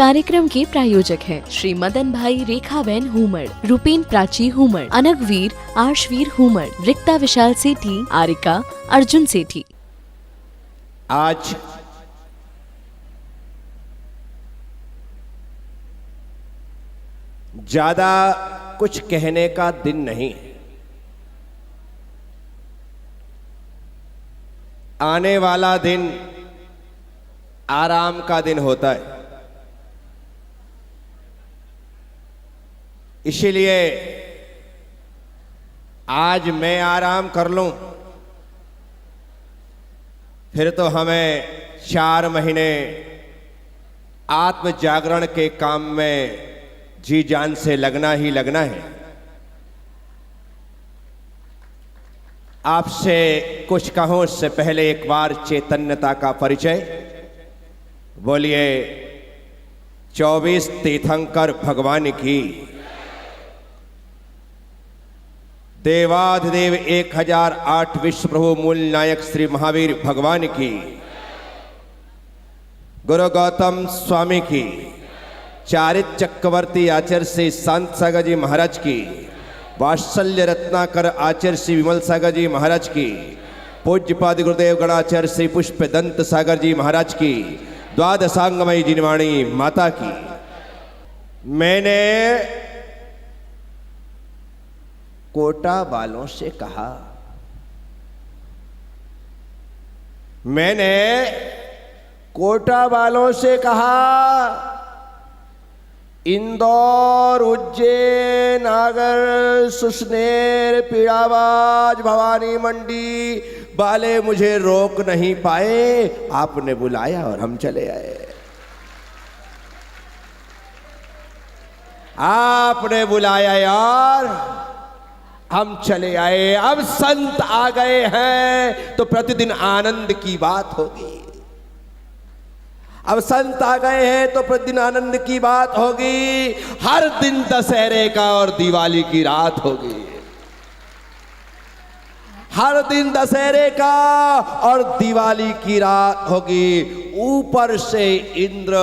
कार्यक्रम के प्रायोजक हैं श्री मदन भाई रेखाबेन हुमड़, रूपेन प्राची हुमड़, अनगवीर आर्शवीर हुमड़, रिक्ता विशाल सेठी, आरिका अर्जुन सेठी। आज ज्यादा कुछ कहने का दिन नहीं, आने वाला दिन आराम का दिन होता है। इसीलिए आज मैं आराम कर लूं, फिर तो हमें 4 महीने आत्म जागरण के काम में जी जान से लगना ही लगना है। आपसे कुछ कहूं उससे पहले एक बार चैतन्यता का परिचय। बोलिए 24 तीर्थंकर भगवान की, देवाधिदेव 1008 विश्व प्रभु मूल नायक श्री महावीर भगवान की, गुरु गौतम स्वामी की, चारित्र चक्रवर्ती आचार्य श्री संत सागर जी महाराज की, वात्सल्य रत्नाकर आचार्य श्री विमल सागर जी महाराज की, पूज्यपाद गुरुदेव गणाचार्य श्री पुष्प दंत सागर जी महाराज की, द्वादशांगमयी जिनवाणी माता की। मैंने कोटा वालों से कहा, मैंने कोटा वालों से कहा, इंदौर, उज्जैन, आगर, सुसनेर, पीड़ाबाज, भवानी मंडी वाले मुझे रोक नहीं पाए। आपने बुलाया और हम चले आए। आपने बुलाया यार, हम चले आए। अब संत आ गए हैं तो प्रतिदिन आनंद की बात होगी। अब संत आ गए हैं तो प्रतिदिन आनंद की बात होगी। हर दिन दशहरे का और दिवाली की रात होगी। हर दिन दशहरे का और दिवाली की रात होगी। ऊपर से इंद्र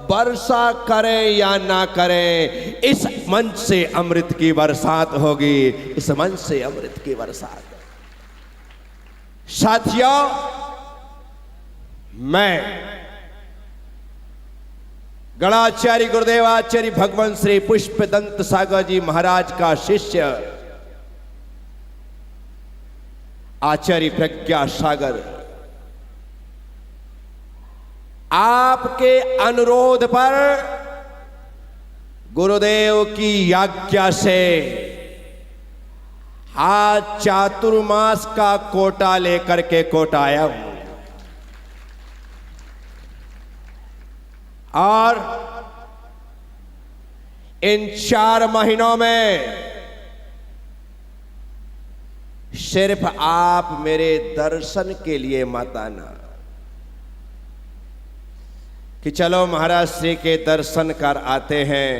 वर्षा करे या ना करे, इस मंच से अमृत की बरसात होगी। इस मंच से अमृत की बरसात। साथियों, मैं गणाचार्य गुरुदेव आचार्य भगवान श्री पुष्प दंत सागर जी महाराज का शिष्य आचार्य प्रज्ञा सागर, आपके अनुरोध पर गुरुदेव की आज्ञा से आज चातुर्मास का कोटा लेकर के कोटा आया हूं। और इन 4 महीनों में सिर्फ आप मेरे दर्शन के लिए मत आना कि चलो महाराज श्री के दर्शन कर आते हैं।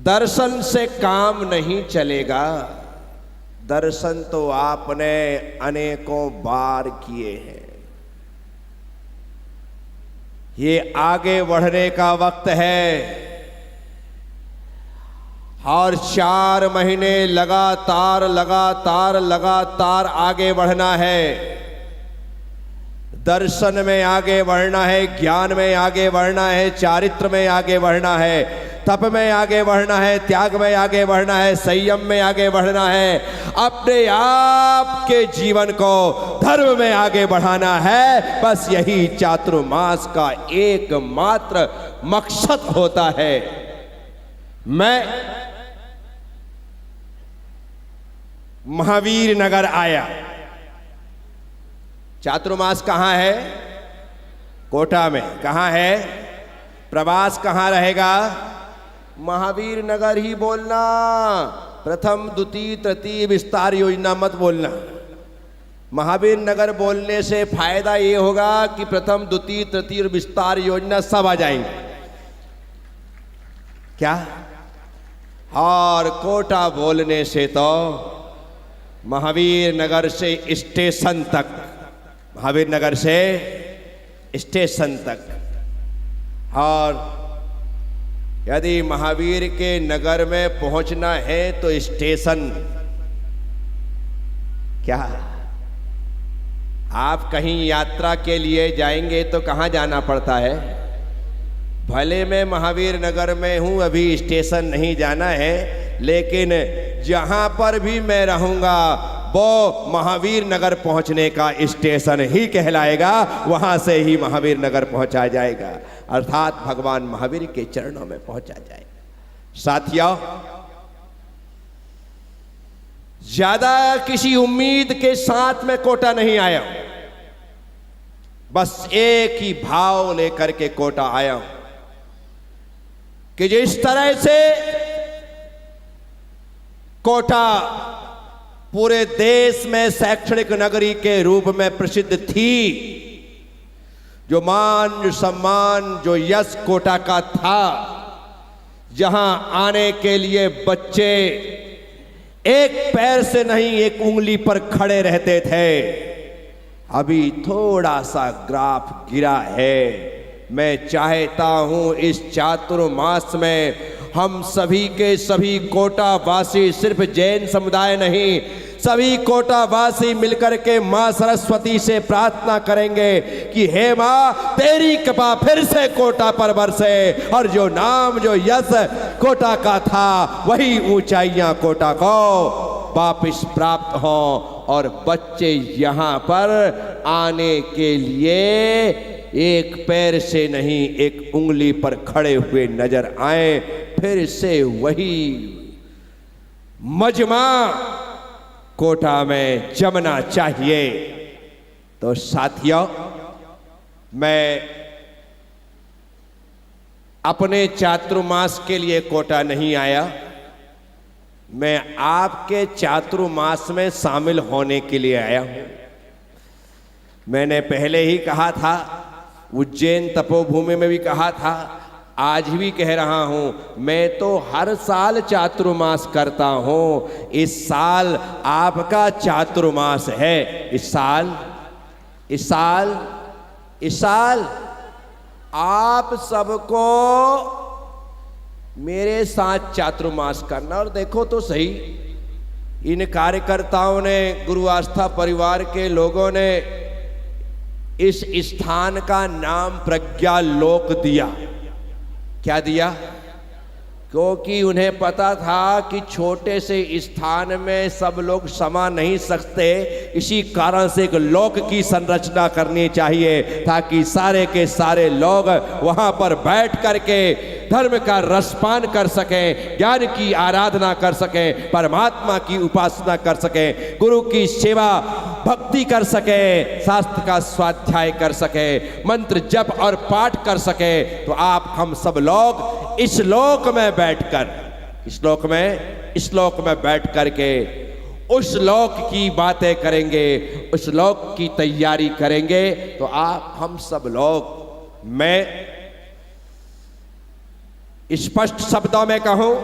दर्शन से काम नहीं चलेगा। दर्शन तो आपने अनेकों बार किए हैं। ये आगे बढ़ने का वक्त है और 4 महीने लगातार आगे बढ़ना है। दर्शन में आगे बढ़ना है, ज्ञान में आगे बढ़ना है, चारित्र में आगे बढ़ना है, तप में आगे बढ़ना है, त्याग में आगे बढ़ना है, संयम में आगे बढ़ना है। अपने आप के जीवन को धर्म में आगे बढ़ाना है। बस यही चातुर्मास का एकमात्र मकसद होता है। मैं महावीर नगर आया। चातुर्मास कहाँ है? कोटा में। कहाँ है? प्रवास कहाँ रहेगा? महावीर नगर ही बोलना। प्रथम द्वितीय तृतीय विस्तार योजना मत बोलना। महावीर नगर बोलने से फायदा ये होगा कि प्रथम द्वितीय तृतीय विस्तार योजना सब आ जाएंगे। क्या? और कोटा बोलने से तो महावीर नगर से स्टेशन तक, महावीर नगर से स्टेशन तक। और यदि महावीर के नगर में पहुंचना है तो स्टेशन क्या, आप कहीं यात्रा के लिए जाएंगे तो कहाँ जाना पड़ता है? भले मैं महावीर नगर में हूँ, अभी स्टेशन नहीं जाना है, लेकिन जहाँ पर भी मैं रहूँगा वो महावीर नगर पहुँचने का स्टेशन ही कहलाएगा, वहाँ से ही महावीर नगर पहुँचा जाएगा, अर्थात भगवान महावीर के चरणों में पहुँचा जाएगा। साथियों, ज्यादा किसी उम्मीद के साथ में कोटा नहीं आया, बस एक ही भाव लेकर के कोटा आया हूं कि जिस तरह से कोटा पूरे देश में शैक्षणिक नगरी के रूप में प्रसिद्ध थी, जो मान जो सम्मान जो यश कोटा का था, जहां आने के लिए बच्चे एक पैर से नहीं एक उंगली पर खड़े रहते थे, अभी थोड़ा सा ग्राफ गिरा है। मैं चाहता हूं इस चातुर्मास में हम सभी के सभी कोटा वासी, सिर्फ जैन समुदाय नहीं, सभी कोटा वासी मिलकर के मां सरस्वती से प्रार्थना करेंगे कि हे मां, तेरी कृपा फिर से कोटा पर बरसे और जो नाम जो यश कोटा का था वही ऊंचाइयां कोटा को वापिस प्राप्त हो और बच्चे यहाँ पर आने के लिए एक पैर से नहीं एक उंगली पर खड़े हुए नजर आए, फिर से वही मजमा कोटा में जमना चाहिए। तो साथियों, मैं अपने चातुर्मास के लिए कोटा नहीं आया, मैं आपके चातुर्मास में शामिल होने के लिए आया हूं। मैंने पहले ही कहा था, उज्जैन तपोभूमि में भी कहा था, आज भी कह रहा हूं, मैं तो हर साल चातुर्मास करता हूं। इस साल आपका चातुर्मास है। इस साल आप सबको मेरे साथ चातुर्मास करना। और देखो तो सही, इन कार्यकर्ताओं ने, गुरु आस्था परिवार के लोगों ने इस स्थान का नाम प्रज्ञा लोक दिया। क्या दिया? क्योंकि उन्हें पता था कि छोटे से स्थान में सब लोग समा नहीं सकते, इसी कारण से एक लोक की संरचना करनी चाहिए ताकि सारे के सारे लोग वहां पर बैठ करके धर्म का रसपान कर सकें, ज्ञान की आराधना कर सकें, परमात्मा की उपासना कर सकें, गुरु की सेवा भक्ति कर सकें, शास्त्र का स्वाध्याय कर सकें, मंत्र जप और पाठ कर सकें। तो आप हम सब लोग इस लोक में बैठकर, इस लोक में बैठ करके उस लोक की बातें करेंगे, उस लोक की तैयारी करेंगे। तो आप हम सब लोग, मैं स्पष्ट शब्दों में कहूं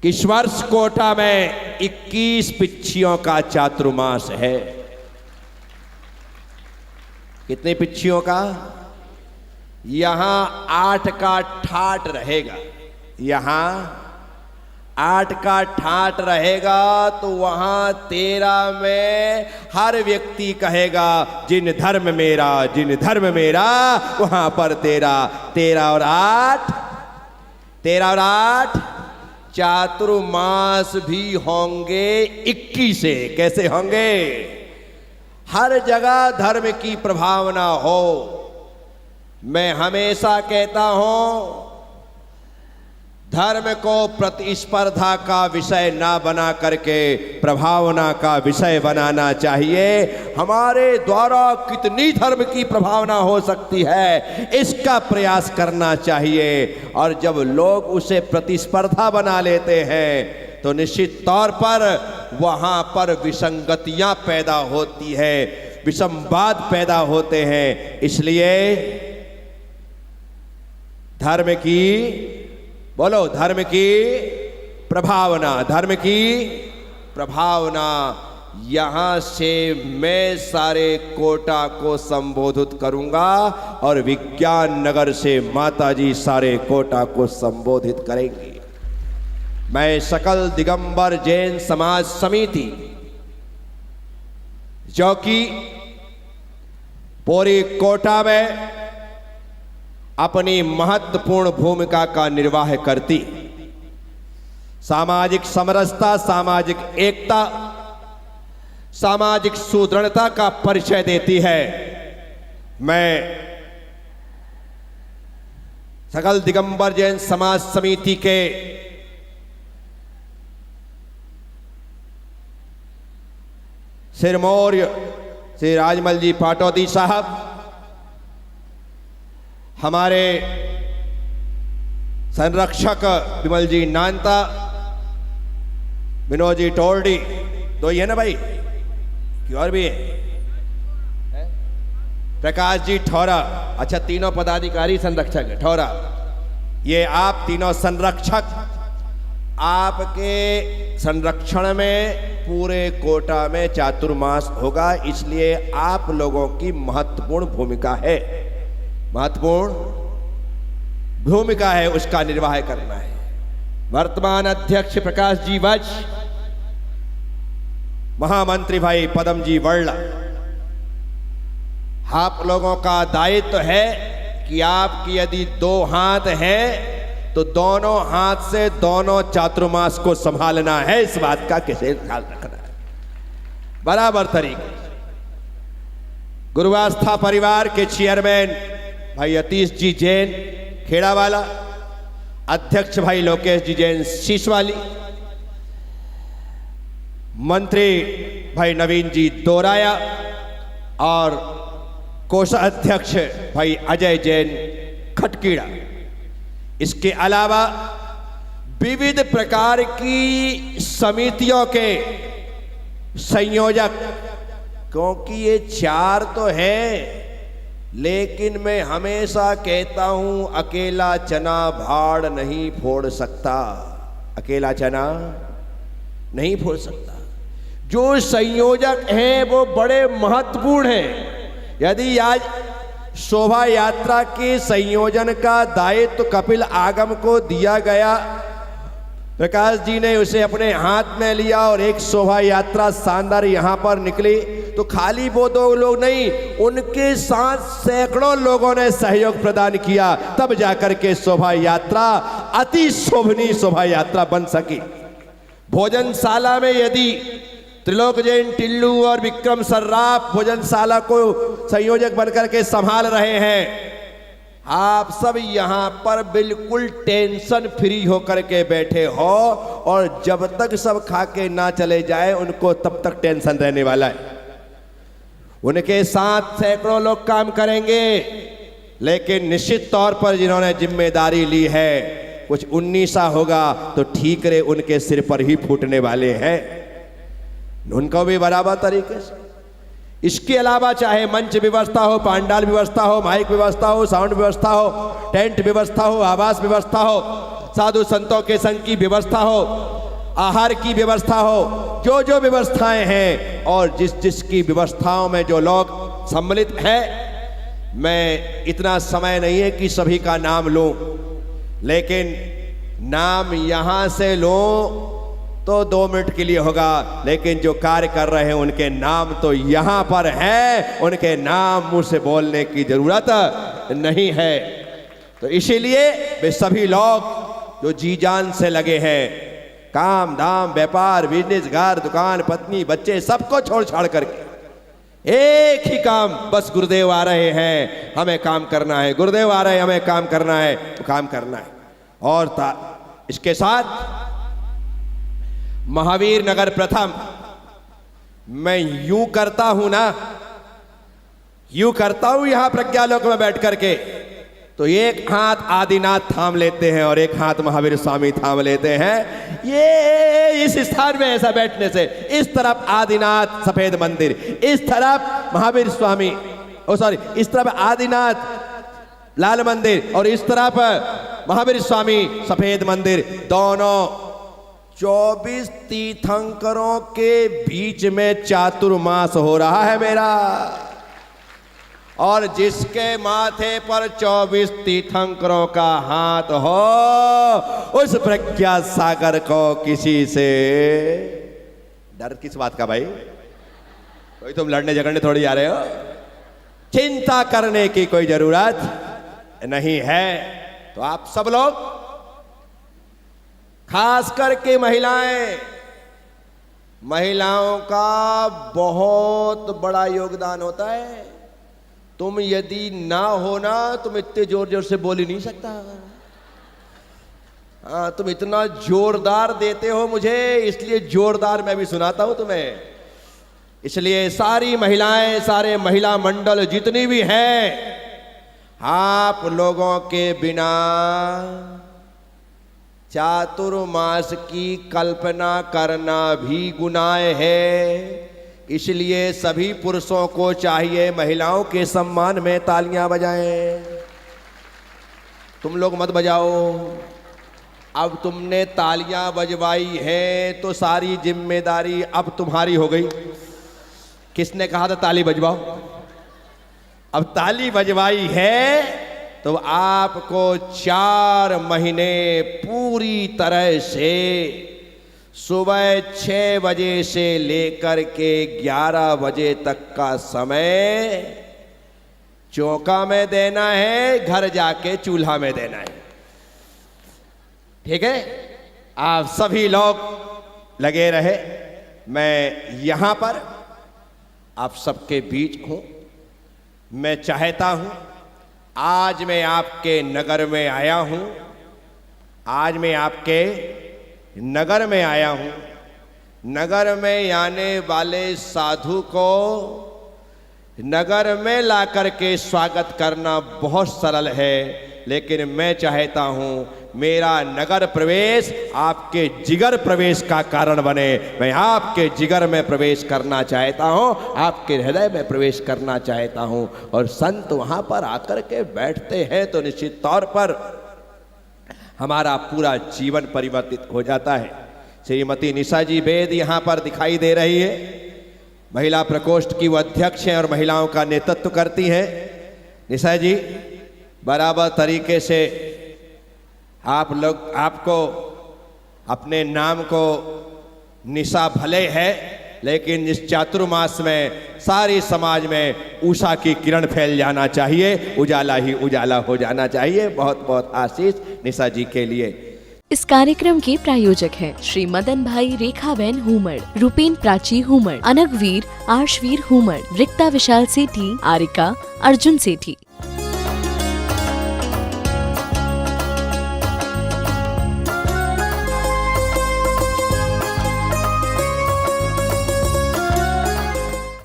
कि इस वर्ष कोटा में 21 पिच्छियों का चातुर्मास है। कितने पिच्छियों का? यहां 8 का ठाट रहेगा, यहां 8 का ठाट रहेगा। तो वहां 13 में हर व्यक्ति कहेगा जिन धर्म मेरा, जिन धर्म मेरा, वहां पर 13 और 8 चातुर्मास भी होंगे 21 से। कैसे होंगे? हर जगह धर्म की प्रभावना हो। मैं हमेशा कहता हूं, धर्म को प्रतिस्पर्धा का विषय ना बना करके प्रभावना का विषय बनाना चाहिए। हमारे द्वारा कितनी धर्म की प्रभावना हो सकती है, इसका प्रयास करना चाहिए। और जब लोग उसे प्रतिस्पर्धा बना लेते हैं तो निश्चित तौर पर वहां पर विसंगतियां पैदा होती है, विषमवाद पैदा होते हैं। इसलिए धर्म की, बोलो, धर्म की प्रभावना, धर्म की प्रभावना, यहां से मैं सारे कोटा को संबोधित करूंगा और विज्ञान नगर से माताजी सारे कोटा को संबोधित करेंगी। मैं सकल दिगंबर जैन समाज समिति, जो कि पूरी कोटा में अपनी महत्वपूर्ण भूमिका का निर्वाह करती, सामाजिक समरसता, सामाजिक एकता, सामाजिक सुदृढ़ता का परिचय देती है, मैं सकल दिगंबर जैन समाज समिति के सिरमौर श्री राजमल जी पाटौदी साहब, हमारे संरक्षक विमल जी नानता, विनोद जी टोरडी, दो ही है ना भाई, कि और भी है, प्रकाश जी ठौरा, अच्छा तीनों पदाधिकारी संरक्षक है ठौरा, ये आप तीनों संरक्षक, आपके संरक्षण में पूरे कोटा में चातुर्मास होगा, इसलिए आप लोगों की महत्वपूर्ण भूमिका है, महत्वपूर्ण भूमिका है, उसका निर्वाह करना है। वर्तमान अध्यक्ष प्रकाश जी वच, महामंत्री भाई पदम जी वर्ला, आप लोगों का दायित्व है कि आपकी यदि दो हाथ हैं तो दोनों हाथ से दोनों चातुर्मास को संभालना है, इस बात का किसे ख्याल रखना है बराबर तरीके। गुरुआस्था परिवार के चेयरमैन भाई अतीश जी जैन खेड़ावाला, अध्यक्ष भाई लोकेश जी जैन शीशवाली, मंत्री भाई नवीन जी दोराया और कोषाध्यक्ष भाई अजय जैन खटकीड़ा। इसके अलावा विविध प्रकार की समितियों के संयोजक, क्योंकि ये चार तो हैं, लेकिन मैं हमेशा कहता हूं अकेला चना भाड़ नहीं फोड़ सकता, अकेला चना नहीं फोड़ सकता। जो संयोजक हैं वो बड़े महत्वपूर्ण हैं। यदि आज शोभा यात्रा के संयोजन का दायित्व कपिल आगम को दिया गया, प्रकाश जी ने उसे अपने हाथ में लिया और एक शोभा यात्रा शानदार यहां पर निकली, तो खाली वो दो लोग नहीं, उनके साथ सैकड़ों लोगों ने सहयोग प्रदान किया, तब जाकर के शोभा यात्रा अति शोभनीय शोभा यात्रा बन सकी। भोजनशाला में यदि त्रिलोक जैन टिल्लू और विक्रम सर्राफ भोजनशाला को संयोजक बनकर के संभाल रहे हैं, आप सब यहां पर बिल्कुल टेंशन फ्री होकर के बैठे हो, और जब तक सब खा के ना चले जाए उनको तब तक टेंशन रहने वाला है। उनके साथ सैकड़ों लोग काम करेंगे, लेकिन निश्चित तौर पर जिन्होंने जिम्मेदारी ली है, कुछ 19 होगा तो ठीक रे उनके सिर पर ही फूटने वाले हैं, उनको भी बराबर तरीके से। इसके अलावा चाहे मंच व्यवस्था हो, पांडाल व्यवस्था हो, माइक व्यवस्था हो, साउंड व्यवस्था हो, टेंट व्यवस्था हो, आवास व्यवस्था हो, साधु संतों के संघ की व्यवस्था हो, आहार की व्यवस्था हो, जो जो व्यवस्थाएं हैं और जिस जिस की व्यवस्थाओं में जो लोग सम्मिलित हैं, मैं इतना समय नहीं है कि सभी का नाम लूं, लेकिन नाम यहां से लूं तो 2 मिनट के लिए होगा, लेकिन जो कार्य कर रहे हैं उनके नाम तो यहां पर है, उनके नाम मुंह से बोलने की जरूरत नहीं है। तो इसीलिए वे सभी लोग जो जी जान से लगे हैं, काम धाम व्यापार बिजनेस घर दुकान पत्नी बच्चे सबको छोड़ छाड़ करके एक ही काम, बस गुरुदेव आ रहे हैं हमें काम करना है, गुरुदेव आ रहे हैं हमें काम करना है, तो काम करना है। और इसके साथ महावीर नगर प्रथम मैं यूं करता हूं ना, यूं करता हूं यहां प्रज्ञालोक में बैठ करके, तो एक हाथ आदिनाथ थाम लेते हैं और एक हाथ महावीर स्वामी थाम लेते हैं। ये इस स्थान में ऐसा बैठने से, इस तरफ आदिनाथ सफेद मंदिर, इस तरफ महावीर स्वामी, इस तरफ आदिनाथ लाल मंदिर और इस तरफ महावीर स्वामी सफेद मंदिर, दोनों 24 तीर्थंकरों के बीच में चातुर्मास हो रहा है मेरा, और जिसके माथे पर 24 तीर्थंकरों का हाथ हो उस प्रज्ञा सागर को किसी से डर किस बात का भाई? कोई तुम लड़ने झगड़ने थोड़ी आ रहे हो। चिंता करने की कोई जरूरत नहीं है। तो आप सब लोग, खास करके महिलाओं का बहुत बड़ा योगदान होता है। तुम यदि ना हो ना, तुम इतने जोर जोर से बोल ही नहीं सकता। हाँ, तुम इतना जोरदार देते हो मुझे, इसलिए जोरदार मैं भी सुनाता हूं तुम्हें। इसलिए सारी महिलाएं, सारे महिला मंडल जितनी भी हैं, आप लोगों के बिना चातुर्मास की कल्पना करना भी गुनाह है। इसलिए सभी पुरुषों को चाहिए महिलाओं के सम्मान में तालियां बजाएं। तुम लोग मत बजाओ। अब तुमने तालियां बजवाई है तो सारी जिम्मेदारी अब तुम्हारी हो गई। किसने कहा था ताली बजवाओ? अब ताली बजवाई है तो आपको 4 महीने पूरी तरह से सुबह 6 बजे से लेकर के 11 बजे तक का समय चौका में देना है, घर जाके चूल्हा में देना है। ठीक है? आप सभी लोग लगे रहे। मैं यहां पर आप सबके बीच हूं। मैं चाहता हूं, आज मैं आपके नगर में आया हूं, आज मैं आपके नगर में आया हूं। नगर में आने वाले साधु को नगर में लाकर के स्वागत करना बहुत सरल है, लेकिन मैं चाहता हूं मेरा नगर प्रवेश आपके जिगर प्रवेश का कारण बने। मैं आपके जिगर में प्रवेश करना चाहता हूं, आपके हृदय में प्रवेश करना चाहता हूं। और संत वहां पर आकर के बैठते हैं तो निश्चित तौर पर हमारा पूरा जीवन परिवर्तित हो जाता है। श्रीमती निशा जी वेद यहाँ पर दिखाई दे रही है। महिला प्रकोष्ठ की वो अध्यक्ष हैं और महिलाओं का नेतृत्व करती हैं। निशा जी, बराबर तरीके से आप लोग, आपको अपने नाम को निशा भले है, लेकिन इस चातुर्मास में सारी समाज में उषा की किरण फैल जाना चाहिए, उजाला ही उजाला हो जाना चाहिए। बहुत बहुत आशीष निशा जी के लिए। इस कार्यक्रम के प्रायोजक हैं श्री मदन भाई रेखाबेन हुमड़, रूपेन प्राची हुमड़, अनगवीर आर्शवीर हुमड़, रिक्ता विशाल सेठी, आरिका अर्जुन सेठी।